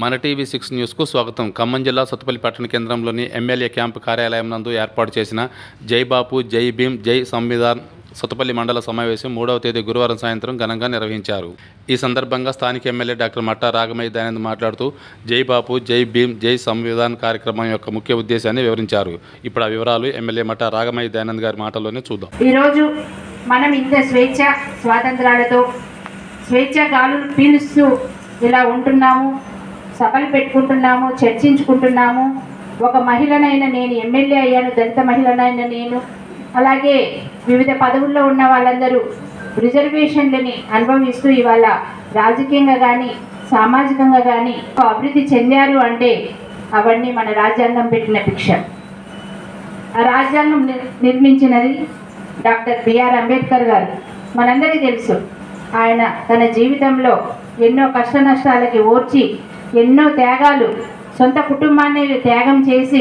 మన టీవీ6 న్యూస్కు స్వాగతం. ఖమ్మం జిల్లా సత్తుపల్లి పట్టణ కేంద్రంలోని ఎమ్మెల్యే క్యాంపు కార్యాలయం నందు ఏర్పాటు చేసిన జై బాపు జై భీమ్ జై సంవిధాన్ సత్తుపల్లి మండల సమావేశం 3వ తేదీ గురువారం సాయంత్రం ఘనంగా నిర్వహించారు. ఈ సందర్భంగా స్థానిక ఎమ్మెల్యే డాక్టర్ మట్టా రాగమయ్య దయానంద్ మాట్లాడుతూ జై బాపు జై భీమ్ జై సంవిధాన్ కార్యక్రమం యొక్క ముఖ్య ఉద్దేశాన్ని వివరించారు. ఇప్పుడు ఆ వివరాలు ఎమ్మెల్యే మట్టా రాగమయ్య దయానంద్ గారి మాటల్లోనే చూద్దాం. ఈరోజు మనం ఇంత స్వేచ్ఛ స్వాతంత్రాలతో స్వేచ్ఛ గాలులు పీలుస్తూ ఇలా ఉంటున్నాము, సభలు పెట్టుకుంటున్నాము, చర్చించుకుంటున్నాము. ఒక మహిళనైనా నేను ఎమ్మెల్యే అయ్యాను, దళిత మహిళనైనా నేను, అలాగే వివిధ పదవుల్లో ఉన్న వాళ్ళందరూ రిజర్వేషన్లని అనుభవిస్తూ ఇవాళ రాజకీయంగా కానీ సామాజికంగా కానీ అభివృద్ధి చెందారు అంటే అవన్నీ మన రాజ్యాంగం పెట్టిన భిక్ష. ఆ రాజ్యాంగం నిర్మించినది డాక్టర్ బిఆర్ అంబేద్కర్ గారు. మనందరికీ తెలుసు, ఆయన తన జీవితంలో ఎన్నో కష్ట నష్టాలకి ఓర్చి ఎన్నో త్యాగాలు, సొంత కుటుంబాన్ని త్యాగం చేసి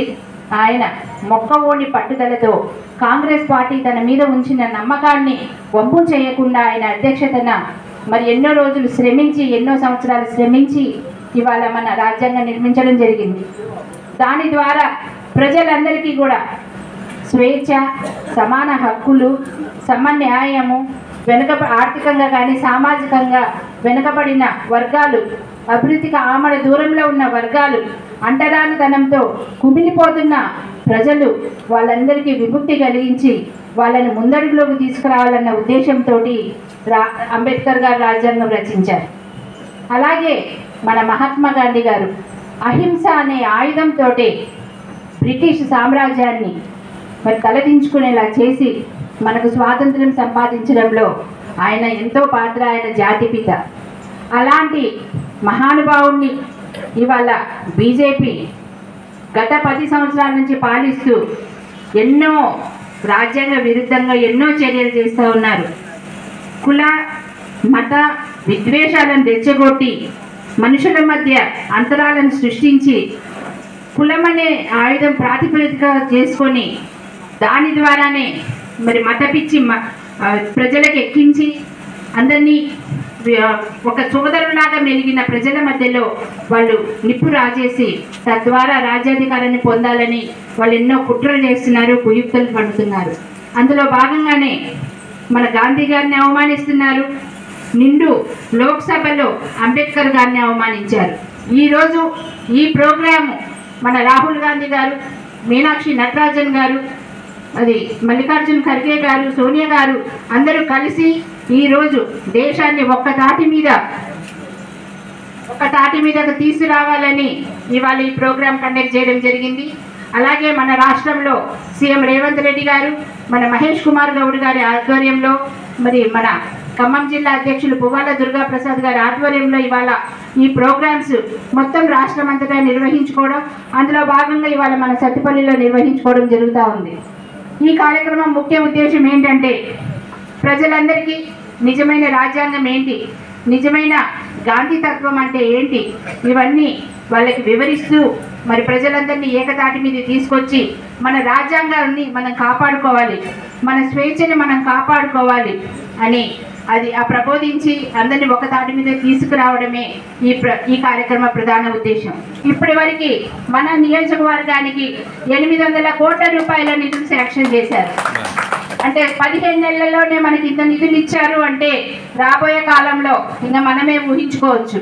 ఆయన మొక్కవోని పట్టుదలతో కాంగ్రెస్ పార్టీ తన మీద ఉంచిన నమ్మకాన్ని వంపు చేయకుండా ఆయన అధ్యక్షతన మరి ఎన్నో రోజులు శ్రమించి ఎన్నో సంవత్సరాలు శ్రమించి ఇవాళ మన రాజ్యాంగం నిర్మించడం జరిగింది. దాని ద్వారా ప్రజలందరికీ కూడా స్వేచ్ఛ, సమాన హక్కులు, సమన్యాయము, ఆర్థికంగా కానీ సామాజికంగా వెనుకబడిన వర్గాలు, అభివృద్ధికి ఆమడ దూరంలో ఉన్న వర్గాలు, అంటరానితనంతో కుమిలిపోతున్న ప్రజలు వాళ్ళందరికీ విముక్తి కలిగించి వాళ్ళని ముందడుగులోకి తీసుకురావాలన్న ఉద్దేశంతో అంబేద్కర్ గారు రాజ్యాంగం రచించారు. అలాగే మన మహాత్మా గాంధీ గారు అహింస అనే ఆయుధంతో బ్రిటిష్ సామ్రాజ్యాన్ని మరి తలదించుకునేలా చేసి మనకు స్వాతంత్ర్యం సంపాదించడంలో ఆయన ఎంతో పాత్ర, ఆయన జాతిపిత. అలాంటి మహానుభావుణ్ణి ఇవాళ బీజేపీ గత 10 సంవత్సరాల నుంచి పాలిస్తూ ఎన్నో రాజ్యాంగ విరుద్ధంగా ఎన్నో చర్యలు చేస్తూ ఉన్నారు. కుల మత విద్వేషాలను రెచ్చగొట్టి మనుషుల మధ్య అంతరాలను సృష్టించి కులం అనే ఆయుధం ప్రాతిపదిక చేసుకొని దాని ద్వారానే మరి మత పిచ్చి ప్రజలకు ఎక్కించి అందరినీ ఒక సోదరులాగా మెలిగిన ప్రజల మధ్యలో వాళ్ళు నిప్పు రాజేసి తద్వారా రాజ్యాధికారాన్ని పొందాలని వాళ్ళు ఎన్నో కుట్రలు చేస్తున్నారు, కుయుక్తులు పడుతున్నారు. అందులో భాగంగానే మన గాంధీ గారిని అవమానిస్తున్నారు. నిండు లోక్సభలో అంబేద్కర్ గారిని అవమానించారు. ఈరోజు ఈ ప్రోగ్రాము మన రాహుల్ గాంధీ గారు, మీనాక్షి నటరాజన్ గారు, అది మల్లికార్జున్ ఖర్గే గారు, సోనియా గారు అందరూ కలిసి ఈరోజు దేశాన్ని ఒక తాటి మీదకు తీసుకురావాలని ఇవాళ ఈ ప్రోగ్రాం కండక్ట్ చేయడం జరిగింది. అలాగే మన రాష్ట్రంలో సీఎం రేవంత్ రెడ్డి గారు, మన మహేష్ కుమార్ గౌడ్ గారి ఆధ్వర్యంలో, మరి మన ఖమ్మం జిల్లా అధ్యక్షులు పువ్వాల దుర్గాప్రసాద్ గారి ఆధ్వర్యంలో ఇవాళ ఈ ప్రోగ్రామ్స్ మొత్తం రాష్ట్రం అంతటా నిర్వహించుకోవడం, అందులో భాగంగా ఇవాళ మన సత్తుపల్లిలో నిర్వహించుకోవడం జరుగుతూ ఉంది. ఈ కార్యక్రమం ముఖ్య ఉద్దేశం ఏంటంటే ప్రజలందరికీ నిజమైన రాజ్యాంగం ఏంటి, నిజమైన గాంధీ తత్వం అంటే ఏంటి, ఇవన్నీ వాళ్ళకి వివరిస్తూ మరి ప్రజలందరినీ ఏకతాటి మీద తీసుకొచ్చి మన రాజ్యాంగాన్ని మనం కాపాడుకోవాలి, మన స్వేచ్ఛని మనం కాపాడుకోవాలి అని అది ప్రబోధించి అందరినీ ఒక తాటి మీద తీసుకురావడమే ఈ కార్యక్రమ ప్రధాన ఉద్దేశం. ఇప్పటి వరకు మన నియోజకవర్గానికి 800 కోట్ల రూపాయల నిధులు శాంక్షన్ చేశారు. అంటే 15 నెలల్లోనే మనకి ఇంత నిధులు ఇచ్చారు అంటే రాబోయే కాలంలో ఇంకా మనమే ఊహించుకోవచ్చు.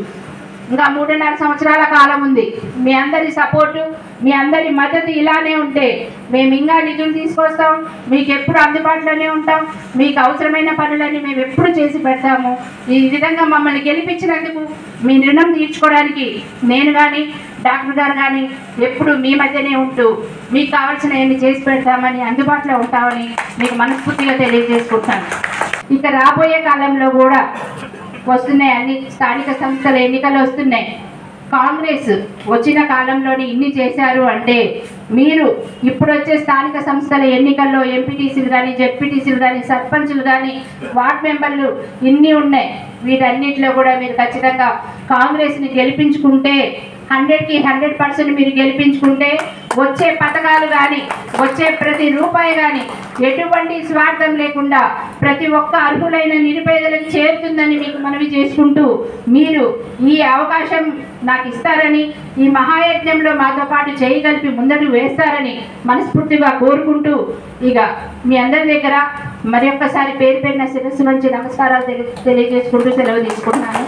ఇంకా 3.5 సంవత్సరాల కాలం ఉంది. మీ అందరి సపోర్టు, మీ అందరి మద్దతు ఇలానే ఉంటే మేము ఇంకా నిధులు తీసుకొస్తాం, మీకు ఎప్పుడు అందుబాటులోనే ఉంటాం, మీకు అవసరమైన పనులన్నీ మేము ఎప్పుడు చేసి పెడతాము. ఈ విధంగా మమ్మల్ని గెలిపించినందుకు మీ రుణం తీర్చుకోవడానికి నేను కానీ డాక్టర్ గారు కానీ ఎప్పుడు మీ మధ్యనే ఉంటూ మీకు కావాల్సినవన్నీ చేసి పెడతామని, అందుబాటులో ఉంటామని మీకు మనస్ఫూర్తిగా తెలియజేసుకుంటాను. ఇక రాబోయే కాలంలో కూడా వస్తున్నాయి, అన్ని స్థానిక సంస్థల ఎన్నికలు వస్తున్నాయి. కాంగ్రెస్ వచ్చిన కాలంలోనే ఇన్ని చేశారు అంటే మీరు ఇప్పుడు వచ్చే స్థానిక సంస్థల ఎన్నికల్లో ఎంపీటీసీలు కానీ, జెడ్పీటీసీలు కానీ, సర్పంచులు కానీ, వార్డ్ మెంబర్లు ఇన్ని ఉన్నాయి. వీటన్నిటిలో కూడా మీరు ఖచ్చితంగా కాంగ్రెస్ని గెలిపించుకుంటే 100కి 100% మీరు గెలిపించుకుంటే వచ్చే పథకాలు కానీ వచ్చే ప్రతి రూపాయి కానీ ఎటువంటి స్వార్థం లేకుండా ప్రతి ఒక్క అర్హులైన నిరుపేదలకు చేరుతుందని మీకు మనవి చేసుకుంటూ మీరు ఈ అవకాశం నాకు ఇస్తారని ఈ మహాయజ్ఞంలో మాతో పాటు చేయగలిపి ముందడు వేస్తారని మనస్ఫూర్తిగా కోరుకుంటూ ఇక మీ అందరి దగ్గర మరి ఒక్కసారి పేరు పేరున శిరస్సు నుంచి నమస్కారాలు తెలియజేసుకుంటూ సెలవు తీసుకుంటున్నాను.